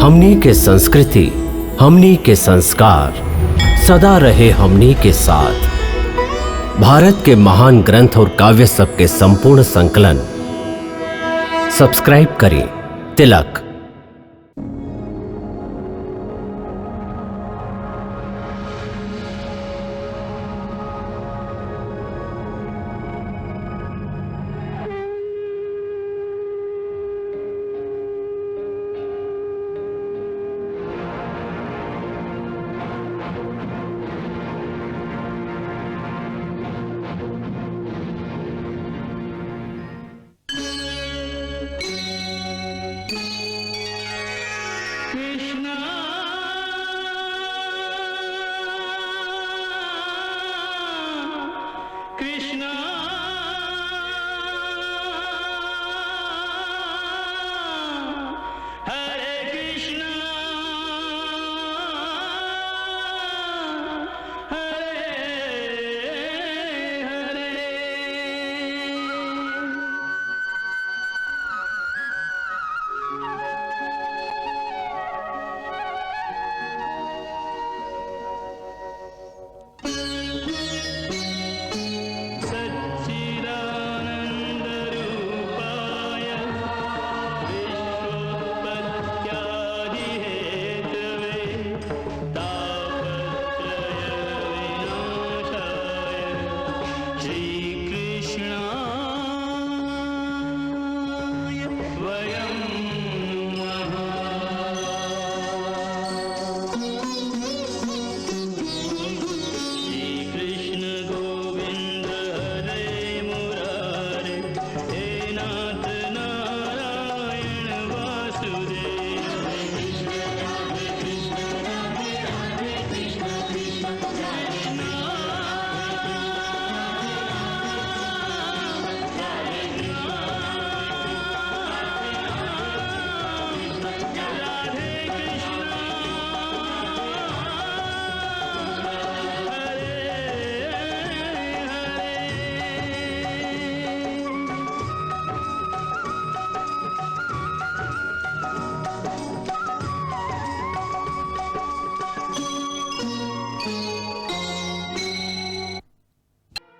हमनी के संस्कृति, हमनी के संस्कार सदा रहे हमनी के साथ। भारत के महान ग्रंथ और काव्य सब के संपूर्ण संकलन सब्सक्राइब करें तिलक।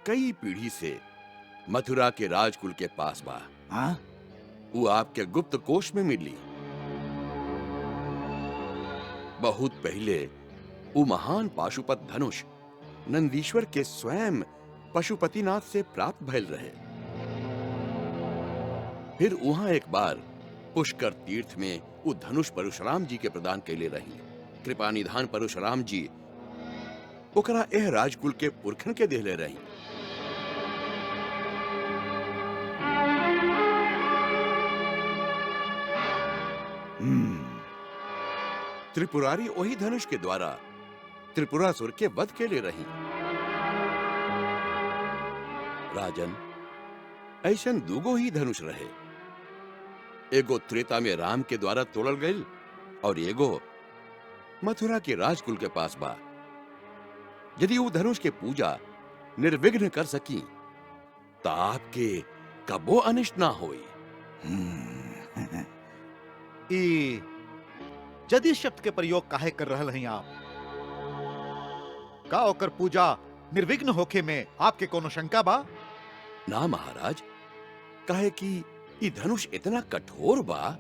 कई पीढ़ी से मथुरा के राजकुल के पास बा। हाँ? वो आपके गुप्त कोश में मिली। बहुत पहले वो महान पाशुपत धनुष नंदीश्वर के स्वयं पशुपतिनाथ से प्राप्त भइल रहे। फिर वहां एक बार पुष्कर तीर्थ में वो धनुष परशुराम जी के प्रदान कैले रही। कृपा निधान परशुराम जी ओकरा एह राजकुल के पुरखन के देले रही। त्रिपुरारी वही धनुष के द्वारा त्रिपुरासुर के वध के लिए रही। राजन, ऐसन दूगो ही धनुष रहे। एगो त्रेता में राम के द्वारा तोड़ल गईल और एगो मथुरा के राजकुल के पास बा। यदि वो धनुष के पूजा निर्विघ्न कर सकी तो आपके कबो अनिष्ट ना होई। यदि शब्द के प्रयोग काहे कर रहल हैं आप? का ओकर पूजा निर्विघ्न होखे में आपके कोनो शंका बा? ना महाराज, काहे कि ये धनुष इतना कठोर बा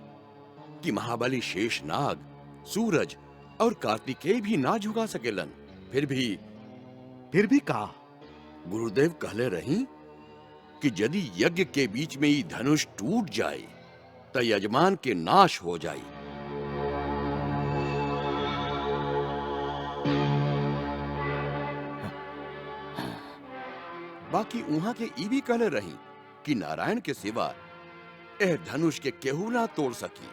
कि महाबली शेषनाग, सूरज और कार्तिकेय भी ना झुका सकेलन। फिर भी का? गुरुदेव कहले रही कि यदि यज्ञ के बीच में ये धनुष टूट जाए तो यजमान के नाश हो जाए। बाकी उहाँ के ई भी कहले रही कि नारायण के सिवा एह धनुष के केहू ना तोड़ सकी।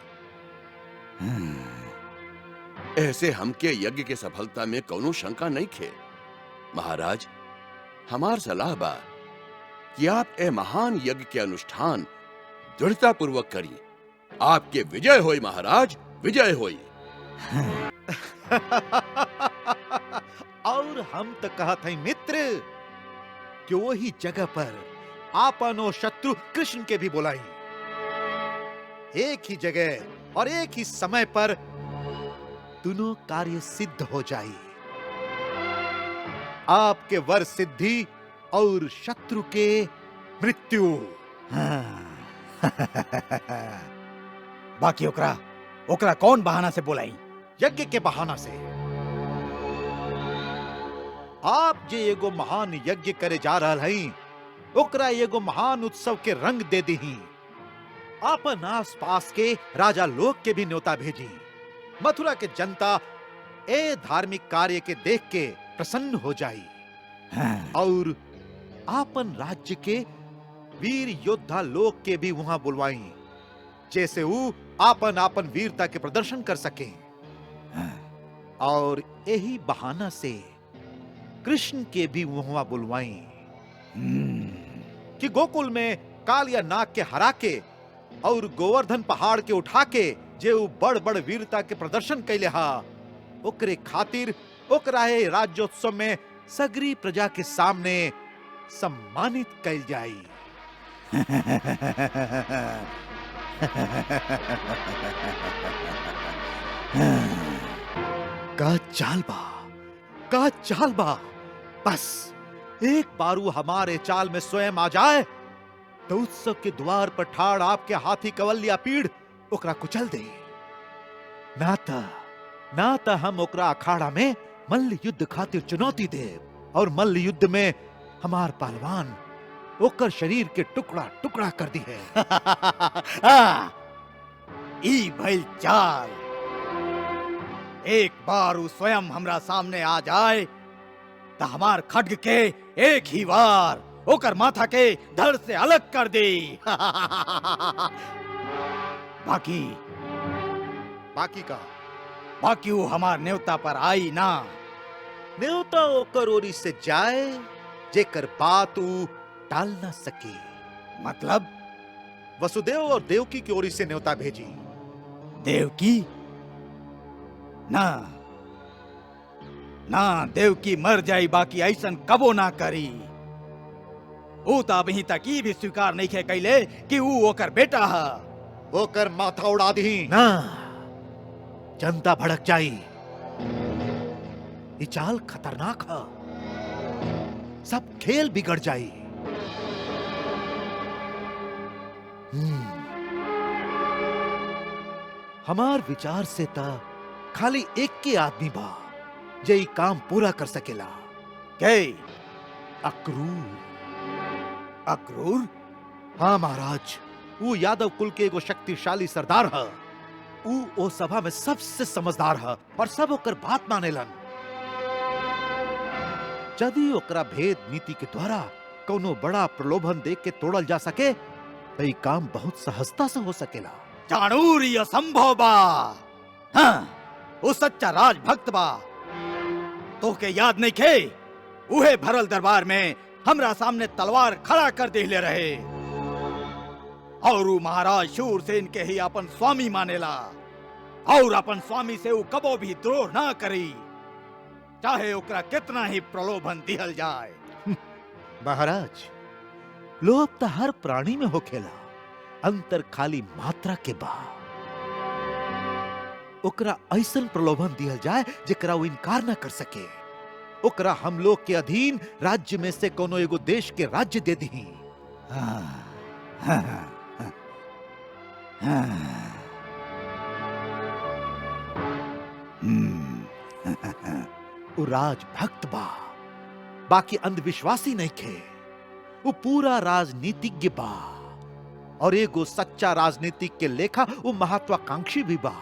ऐसे हमके यज्ञ के सफलता में कोनो शंका नहीं खे। महाराज, हमार सलाह बा कि आप ए महान यज्ञ के अनुष्ठान दृढ़ता पूर्वक करिए। आपके विजय होई महाराज, विजय होई। और हम तो कहत हई मित्र कि वही जगह पर आपनो शत्रु कृष्ण के भी बुलाई। एक ही जगह और एक ही समय पर दोनों कार्य सिद्ध हो जाए। आपके वर सिद्धि और शत्रु के मृत्यु। बाकी ओकरा ओकरा कौन बहाना से बोलाई? यज्ञ के बहाना से। आप जे एगो महान यज्ञ करे जा रहा हैं, ओकरा एगो महान उत्सव के रंग दे दही। आपन आस पास के राजा लोग के भी न्योता भेजी। मथुरा के जनता ए धार्मिक कार्य के देख के प्रसन्न हो जाई। और आपन राज्य के वीर योद्धा लोग के भी वहां बुलवाई, जैसे वो आपन आपन वीरता के प्रदर्शन कर सके। और यही बहाना से कृष्ण के भी वहां बुलवाई कि गोकुल में काल या नाग के हरा के और गोवर्धन पहाड़ के उठा के जे बड़ बड़ वीरता के प्रदर्शन कैले हा, ओकरे खातिर ओकरा राज्योत्सव में सगरी प्रजा के सामने सम्मानित कैल जाई। का चाल बा, का चाल बा। बस एक बारू हमारे चाल में स्वयं आ जाए तो उत्सव के द्वार पर ठाड़ आपके हाथी कवलिया पीड़ ओकरा कुचल दे। ना ता हम ओकरा अखाड़ा में मल्ल युद्ध खातिर चुनौती दे और मल्ल युद्ध में हमार पहलवान ओकर शरीर के टुकड़ा टुकड़ा कर दी है। ई भइल चाल। एक बार वो स्वयं हमरा सामने आ जाए तो हमार खड्ग के एक ही बार ओकर माथा के धड़ से अलग कर दे। बाकी बाकी वो हमार न्योता पर आई ना। न्योता ओकर ओरी से जाए जेकर बात ऊ टाल ना सके। मतलब वसुदेव और देवकी की ओरी से न्योता भेजी। देवकी? ना देवकी मर जाई, बाकी ऐसन कबो ना करी। वो तो अभी तक ही भी स्वीकार नहीं खे कैले कि वो ओकर बेटा है। ओकर माथा उड़ा दी ना, जनता भड़क जाई। ये चाल खतरनाक है, सब खेल बिगड़ जाई। हमार विचार से ता खाली एक के आदमी बा जे ई काम पूरा कर सकेला। के? अक्रूर। अक्रूर? हाँ महाराज, वो यादव कुल के एगो शक्तिशाली सरदार है। वो सभा में सबसे समझदार है और सब ओकर बात मानेलन। यदि ओकरा भेद नीति के द्वारा कोनो बड़ा प्रलोभन देख के तोड़ल जा सके तो ये काम बहुत सहजता से हो सकेला। चाणूर ये असंभव बा। हाँ, वो सच्चा राजभक्त बा। तो के याद नहीं खे, उहे भरल दरबार में हमरा सामने तलवार खड़ा कर देले रहे और वो महाराज शूरसेन के ही अपन स्वामी मानेला और अपन स्वामी से वो कबो भी द्रोह ना करी, चाहे ओकरा कितना ही प्रलोभन दिहल जाए। महाराज, लोभ तो हर प्राणी में होखेला, अंतर खाली मात्रा के बा। ओकरा ऐसन प्रलोभन दिहल जाए जेकरा वो इनकार ना कर सके। ओकरा हम लोग के अधीन राज्य में से कोनो एगो देश के राज्य दे दी। वो राजभक्त बा, बाकी अंधविश्वासी नहीं खे। वो पूरा राजनीतिज्ञ बा और एगो सच्चा राजनीतिक के लेखा वो महत्वाकांक्षी भी बा।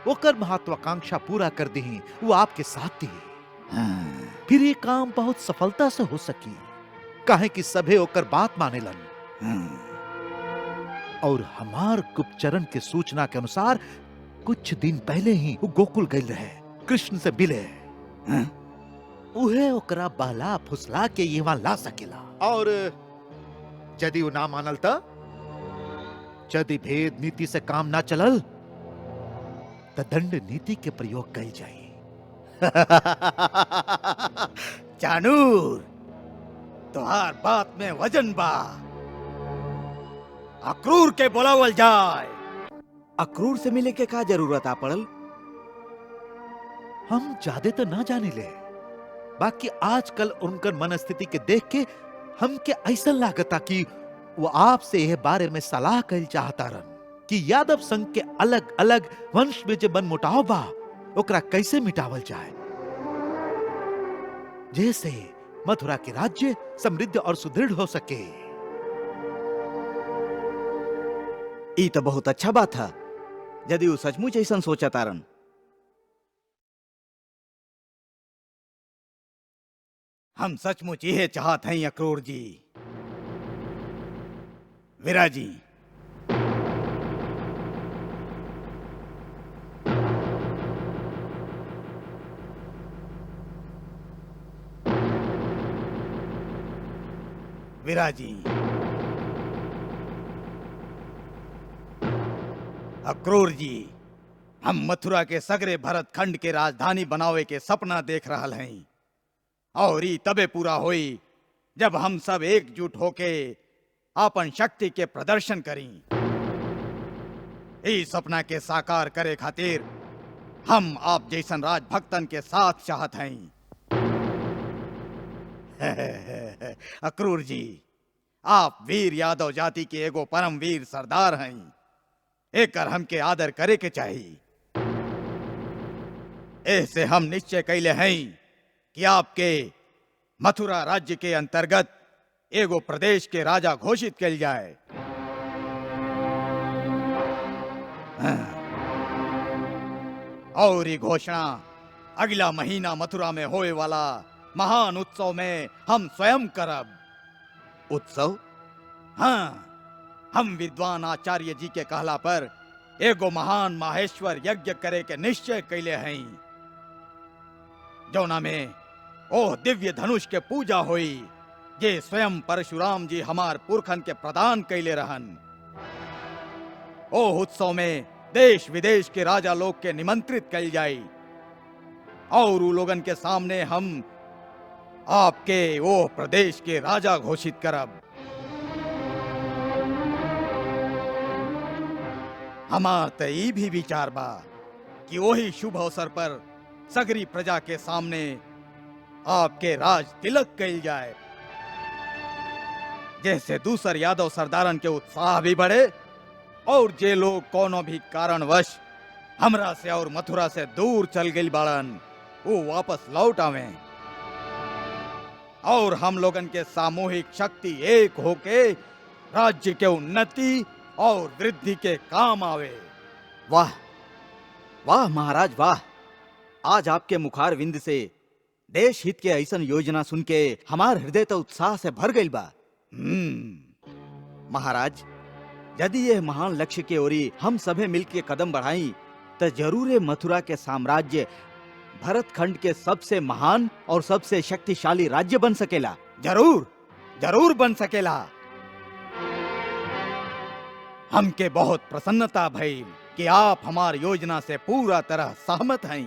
ओकर महत्वाकांक्षा पूरा कर दी, वो आपके साथ दी। फिर ये काम बहुत सफलता से हो सकी, काहे कि सभे ओकर बात मानेलन। और हमार गुप्तचरण के सूचना के अनुसार कुछ दिन पहले ही वो गोकुल गए रहे, कृष्ण से मिले। उहे ओकरा बहला फुसला के यहाँ ला सकेला। और यदि वो ना मानल तो, यदि भेद नीति से काम ना चलल तो दंड नीति के प्रयोग कई जाए। चाणूर, तुहार बात में वजन बा। अक्रूर के बुलावल जाए। अक्रूर से मिले के का जरूरत आ पड़ल? हम ज्यादा तो ना जाने ले, बाकी आजकल उनकर मनस्थिति के देख के हमके ऐसा लागता कि वो आपसे यह बारे में सलाह कर चाहता रन कि यादव संघ के अलग अलग वंश में जो मनमुटाव बा ओकरा कैसे मिटावल जाए, जैसे मथुरा के राज्य समृद्ध और सुदृढ़ हो सके। ई तो बहुत अच्छा बात है यदि वो सचमुच ऐसा सोचा तारन। हम सचमुच यह चाहत हैं अक्रूर जी, वीरा जी। वीरा जी, अक्रूर जी, हम मथुरा के सगरे भरत खंड के राजधानी बनावे के सपना देख रहल हैं और ई तबे पूरा होई जब हम सब एकजुट होके अपन शक्ति के प्रदर्शन करी। इस सपना के साकार करे खातिर हम आप जैसन राजभक्तन के साथ चाहत हैं। अक्रूर जी, आप वीर यादव जाति के एगो परम वीर सरदार हैं, एकर हमके आदर करे के चाहिए। ऐसे हम निश्चय कैले हैं कि आपके मथुरा राज्य के अंतर्गत एगो प्रदेश के राजा घोषित किया जाए। और ये घोषणा अगला महीना मथुरा में होए वाला महान उत्सव में हम स्वयं करब। उत्सव? हाँ, हम विद्वान आचार्य जी के कहला पर एगो महान माहेश्वर यज्ञ करे के निश्चय कैले हैं, जौना में ओह दिव्य धनुष के पूजा होई जे स्वयं परशुराम जी हमार पुरखन के प्रदान कैले रहन। ओह उत्सव में देश विदेश के राजा लोग के निमंत्रित कैल जाई और उ लोगन के सामने हम आपके ओह प्रदेश के राजा घोषित करब। हमार त ई भी विचार बा कि वही शुभ अवसर पर सगरी प्रजा के सामने आपके राज तिलक कैल जाए, जैसे दूसर यादव सरदारन के उत्साह भी बढ़े और जे लोग कोनो भी कारणवश हमरा से और मथुरा से दूर चल गई बाड़न वो वापस लौट आवे और हम लोगन के सामूहिक शक्ति एक होके राज्य के उन्नति और वृद्धि के काम आवे। वाह वाह महाराज वाह, आज आपके मुखार विंद से देश हित के ऐसन योजना सुन के हमार हृदय तो उत्साह से भर गई बा। महाराज, यदि यह महान लक्ष्य के ओरी हम सभे मिलके कदम बढ़ाई तो जरूर मथुरा के साम्राज्य भरत खंड के सबसे महान और सबसे शक्तिशाली राज्य बन सकेला। जरूर जरूर बन सकेला। हमके बहुत प्रसन्नता भइल कि आप हमार योजना से पूरा तरह सहमत हैं।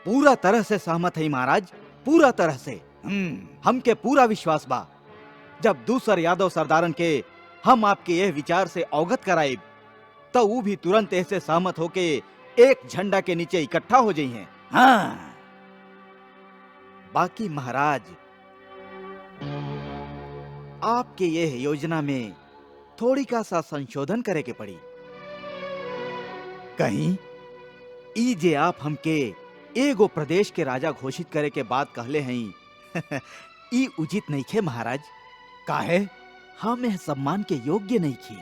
पूरा तरह से सहमत है महाराज, पूरा तरह से। हमके पूरा विश्वास बा जब दूसर यादव सरदारन के हम आपके यह विचार से अवगत कराइब तो वो भी तुरंत ऐसे सहमत होके एक झंडा के नीचे इकट्ठा हो जाई हैं। हाँ। बाकी महाराज, आपके यह योजना में थोड़ी का सा संशोधन करे के पड़ी। कहीं ई जे आप हमके एगो प्रदेश के राजा घोषित करे के बाद कहले हैं ई उचित नहीं खे महाराज। काहे? हम यह सम्मान के योग्य नहीं थी।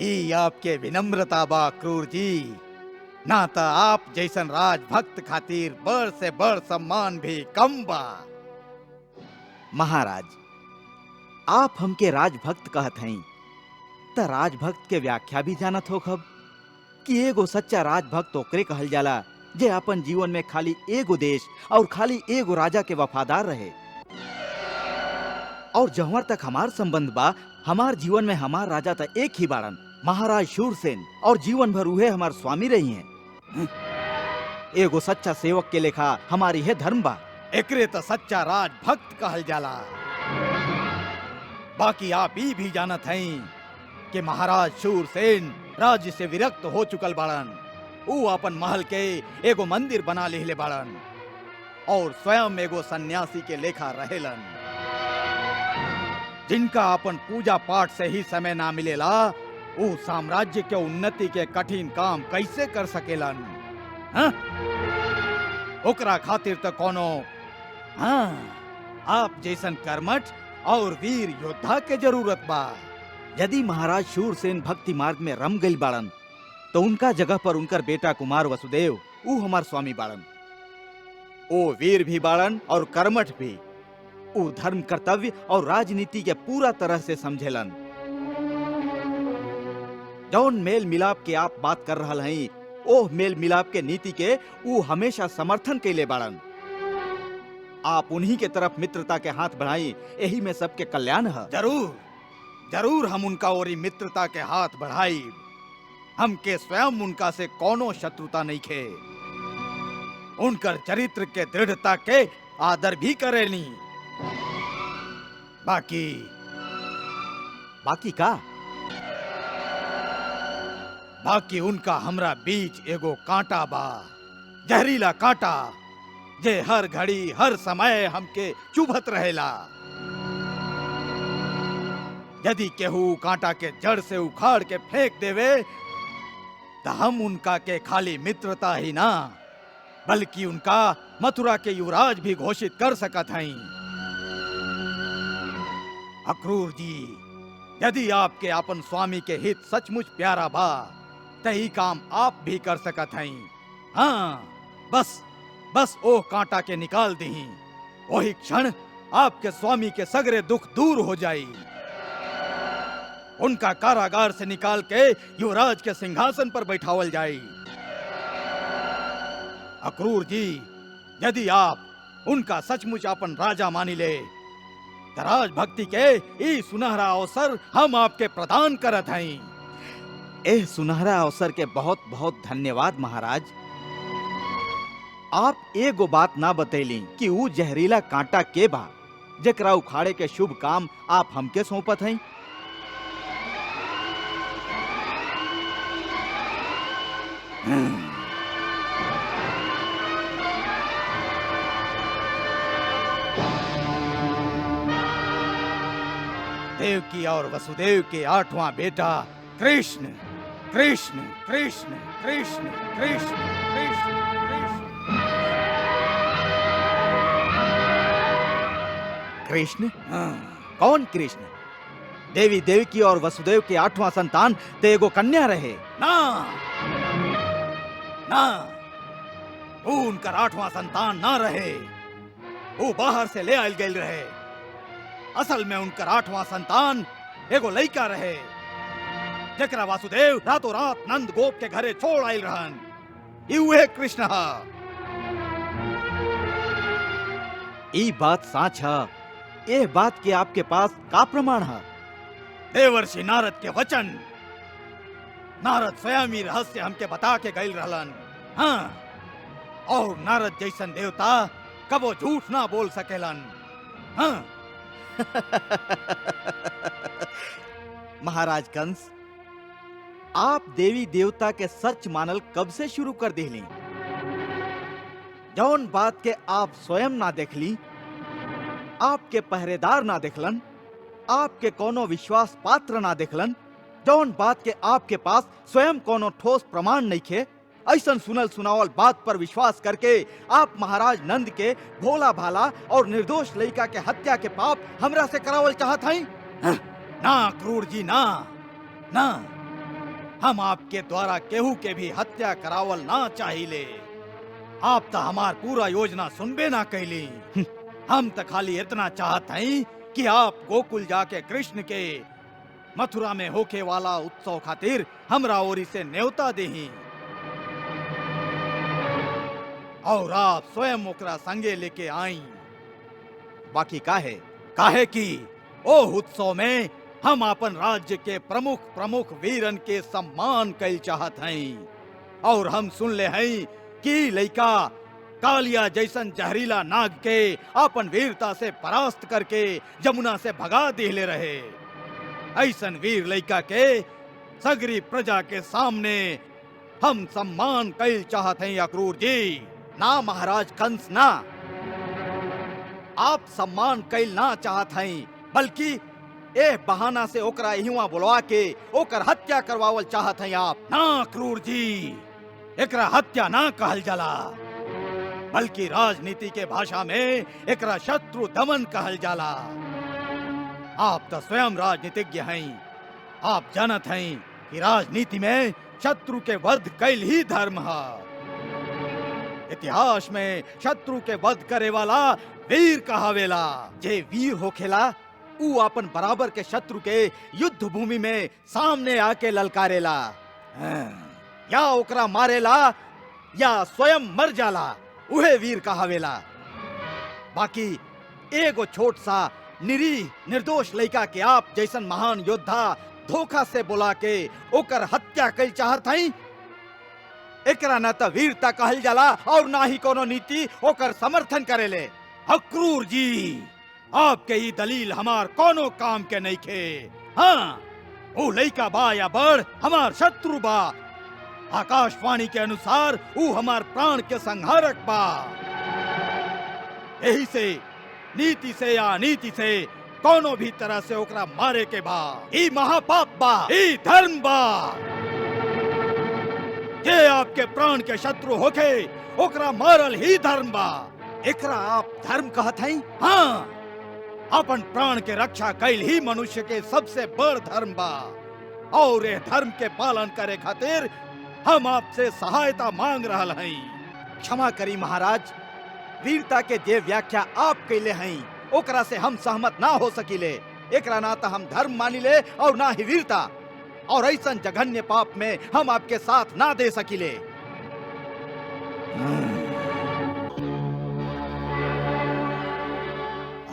ई आपके विनम्रता बा क्रूर जी, ना तो आप जैसन राजभक्त खातिर बड़ से बड़ सम्मान भी कम बा। महाराज, आप हमके राजभक्त कहत हैं त राजभक्त के व्याख्या भी जानत हो खब कि एगो सच्चा राजभक्त ओकरे कहल जाला जे अपन जीवन में खाली एगो देश और खाली एगो राजा के वफादार रहे। और जहाँ तक हमार संबंध बा, हमार जीवन में हमार राजा त एक ही बाड़न, महाराज शूरसेन, और जीवन भर उहे हमार स्वामी रही हैं। एगो सच्चा सेवक के लेखा हमारी है धर्म बा। एकरे तो सच्चा राजभक्त कहल जाला। बाकी आप ही भी जानत हैं कि महाराज शूरसेन राज्य से विरक्त हो चुकल बाड़न। ऊ अपन महल के एगो मंदिर बना लेले बाड़न और स्वयं एगो सन्यासी के लेखा रहेलन। जिनका अपन पूजा पाठ से ही समय ना मिलेला, ऊ साम्राज्य के उन्नति के कठिन काम कैसे कर सकेलन? हाँ? ओकरा खातिर तो कोनो आप जैसन कर्मठ और वीर योद्धा के जरूरत बा। यदि महाराज शूरसेन भक्ति मार्ग में रम गई बाड़न तो उनका जगह पर उनकर बेटा कुमार वसुदेव ऊ हमार स्वामी बाड़न। ओ वीर भी बाड़न और कर्मठ भी। ऊ धर्म, कर्तव्य और राजनीति के पूरा तरह से समझेलन। जौन मेल मिलाप के आप बात कर रहल हई, ओह मेल मिलाप के नीति के ऊ हमेशा समर्थन कैले बाड़न। आप उन्हीं के तरफ मित्रता के हाथ बढ़ाई, यही में सबके कल्याण है। जरूर जरूर हम उनका ओरी मित्रता के हाथ बढ़ाई। हमके स्वयं उनका से कोनो शत्रुता नहीं खे। उनकर चरित्र के दृढ़ता के आदर भी करेनी। बाकी का? बाकी उनका हमरा बीच एगो कांटा बा, जहरीला कांटा, जे हर घड़ी हर समय हमके चुभत रहेला। यदि केहू कांटा के जड़ से उखाड़ के फेंक देवे तो हम उनका के खाली मित्रता ही ना बल्कि उनका मथुरा के युवराज भी घोषित कर सकत हई। अक्रूर जी, यदि आपके अपन स्वामी के हित सचमुच प्यारा बा तो ही काम आप भी कर सकत हई। हाँ, बस ओ कांटा के निकाल दही, वही क्षण आपके स्वामी के सगरे दुख दूर हो जाई। उनका कारागार से निकाल के युवराज के सिंहासन पर बैठावल जाई। अक्रूर जी, यदि आप उनका सचमुच अपन राजा मानी ले तो राजभक्ति के ई सुनहरा अवसर हम आपके प्रदान करत हई। एह सुनहरा अवसर के बहुत बहुत धन्यवाद महाराज। आप एगो बात ना बतैली कि ऊ जहरीला कांटा के बा जेकरा उखाड़े के शुभ काम आप हमके सौंपत हई। देवकी और वसुदेव के 8वां बेटा कृष्ण कृष्ण कृष्ण कृष्ण कृष्ण कृष्ण कृष्ण? कौन कृष्ण? देवी देवकी और वसुदेव के 8वां संतान ते एगो कन्या रहे ना ना, वो उनका 8वां संतान ना रहे। वो बाहर से ले आयल गए रहे। असल में उनका 8वां संतान एगो लड़का रहे जेकरा वासुदेव रातों रात नंद गोप के घरे छोड़ आयल रहन। ये कृष्ण हा। ई बात साच है। यह बात के आपके पास का प्रमाण है? देवर्षि नारद के वचन। नारद स्वयं ही रहस्य हमके बता के गए रहलन। हाँ, और नारद जैसन देवता कबो झूठ ना बोल सकेलन। हाँ। महाराज कंस, आप देवी देवता के सच मानल कब से शुरू कर दिली? जौन बात के आप स्वयं ना देखली, आपके पहरेदार ना देखलन, आपके कोनो विश्वास पात्र ना देखलन, जौन बात के आपके पास स्वयं कोनो ठोस प्रमाण नहीं खे, ऐसन सुनल सुनावल बात पर विश्वास करके आप महाराज नंद के भोला भाला और निर्दोष लड़का के हत्या के पाप हमरा से करावल चाहत हई? ना क्रूर जी, ना ना, हम आपके द्वारा केहू के भी हत्या करावल ना चाहिए। आप तो हमार पूरा योजना सुनबे ना कैली। हम तो खाली इतना चाहत हई कि आप गोकुल जाके कृष्ण के मथुरा में होके वाला उत्सव खातिर हमरा ओरी से न्योता देही और आप स्वयं ओकरा संगे लेके आई। बाकी काहे? काहे कि ओ उत्सव में हम अपन राज्य के प्रमुख प्रमुख वीरन के सम्मान कैल चाहत हई और हम सुन ले हई कि लइका कालिया जैसन जहरीला नाग के अपन वीरता से परास्त करके जमुना से भगा दिले रहे। ऐसन वीर लइका के सगरी प्रजा के सामने हम सम्मान कैल चाहते हैं अक्रूर जी। ना महाराज कंस ना, आप सम्मान कैल ना चाहत हैं, बल्कि ए बहाना से ओकरा इहुआ बुलवा के ओकर हत्या करवावल चाहत हैं आप। ना अक्रूर जी, एकरा हत्या ना कहल जाला, बल्कि राजनीति के भाषा में एकरा शत्रु दमन कहल जाला। आप तो स्वयं राजनीतिज्ञ हैं, आप जानत हैं कि राजनीति में शत्रु के वध कैल ही धर्म है। इतिहास में शत्रु के वध करे वाला वीर कहावेला। जे वीर होखेला ऊ अपन बराबर के शत्रु के युद्ध भूमि में सामने आके ललकारेला, या ओकरा मारेला या स्वयं मर जाला, उहे वीर कहावेला। बाकी एगो छोट सा निरीह निर्दोष लइका के आप जैसन महान योद्धा धोखा से बुला के ओकर हत्या कैल चाहत हई, एकरा न त वीरता कहल जाला और ना ही कोनो नीति ओकर समर्थन करेले। अक्रूर जी, आपके ये दलील हमार कोनो काम के नहीं खे। हाँ, वो लइका बा या बड़ हमार शत्रु बा। आकाशवाणी के अनुसार वो हमार प्राण के संहारक बा। यही से नीति से या अनीति से कोनो भी तरह से ओकरा मारे के बा। ई महापाप बा, ई धर्म बा। जे आपके प्राण के शत्रु होके ओकरा मारल ही धर्म बा। एकरा आप धर्म कहत हई? हाँ, अपन प्राण के रक्षा कैल ही मनुष्य के सबसे बड़ धर्म बा। और ये धर्म के पालन करे खातिर हम आपसे सहायता मांग रहल हई। क्षमा करी महाराज, वीरता के जे व्याख्या आप कैले हई ओकरा से हम सहमत ना हो सकीले। एकरा ना तो हम धर्म मानिले और ना ही वीरता, और ऐसा जघन्य पाप में हम आपके साथ ना दे सकीले।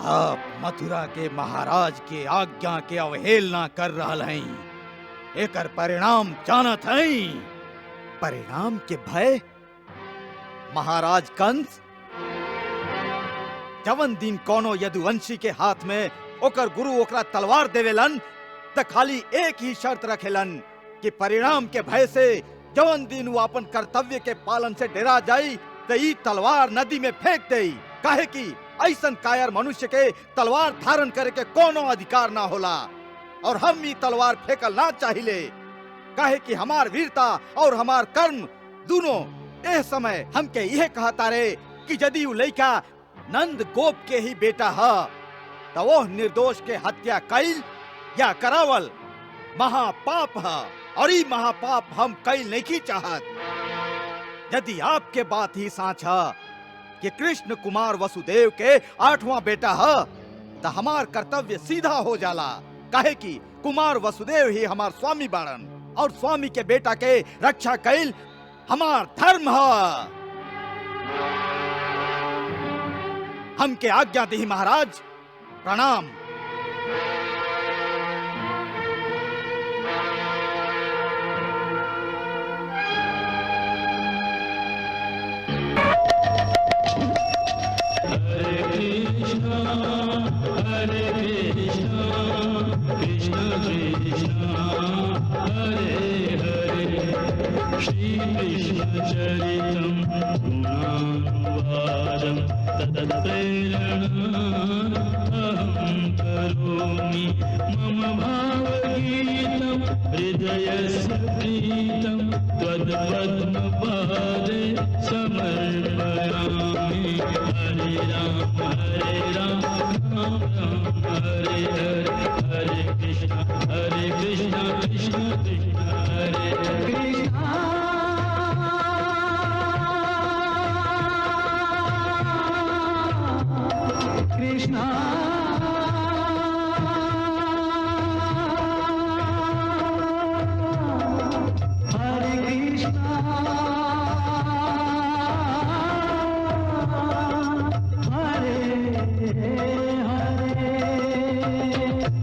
आप मथुरा के महाराज के आज्ञा के अवहेलना कर रहल हई, एकर परिणाम जानत हई। परिणाम के भय? महाराज कंस, जवन दिन कोनो यदुवंशी के हाथ में ओकर गुरु ओकरा तलवार देवेलन त खाली एक ही शर्त रखेलन कि परिणाम के भय से जवन दिन वो अपन कर्तव्य के पालन से डरा जाई त ई तलवार नदी में फेंक देई। काहे कि ऐसन कायर मनुष्य के तलवार धारण करे के कोनो अधिकार ना होला, और हम ई तलवार फेंकल ना चाहिए। काहे कि हमार वीरता और हमार कर्म दोनों एह समय हमके यह कहता रे कि यदि वो लइका नंद गोप के ही बेटा है तो वो निर्दोष के हत्या कैल या करावल महापाप है, और ई महापाप हम कैल नहीं चाहत। यदि आपके बात ही साच है कि कृष्ण कुमार वसुदेव के 8वां बेटा है तो हमार कर्तव्य सीधा हो जाला। काहे कि कुमार वसुदेव ही हमार स्वामी बाड़न, और स्वामी के बेटा के रक्षा कैल हमार धर्म है। हमके आज्ञा दी महाराज। प्रणाम। गुणानुवादं तत्प्रेरणाहं करोमि मम भावगीतं हृदयस्य प्रीतं त्वत्पद्मपादे समर्पयामि। हरे राम राम राम हरे हरे, हरे कृष्ण कृष्ण कृष्ण हरे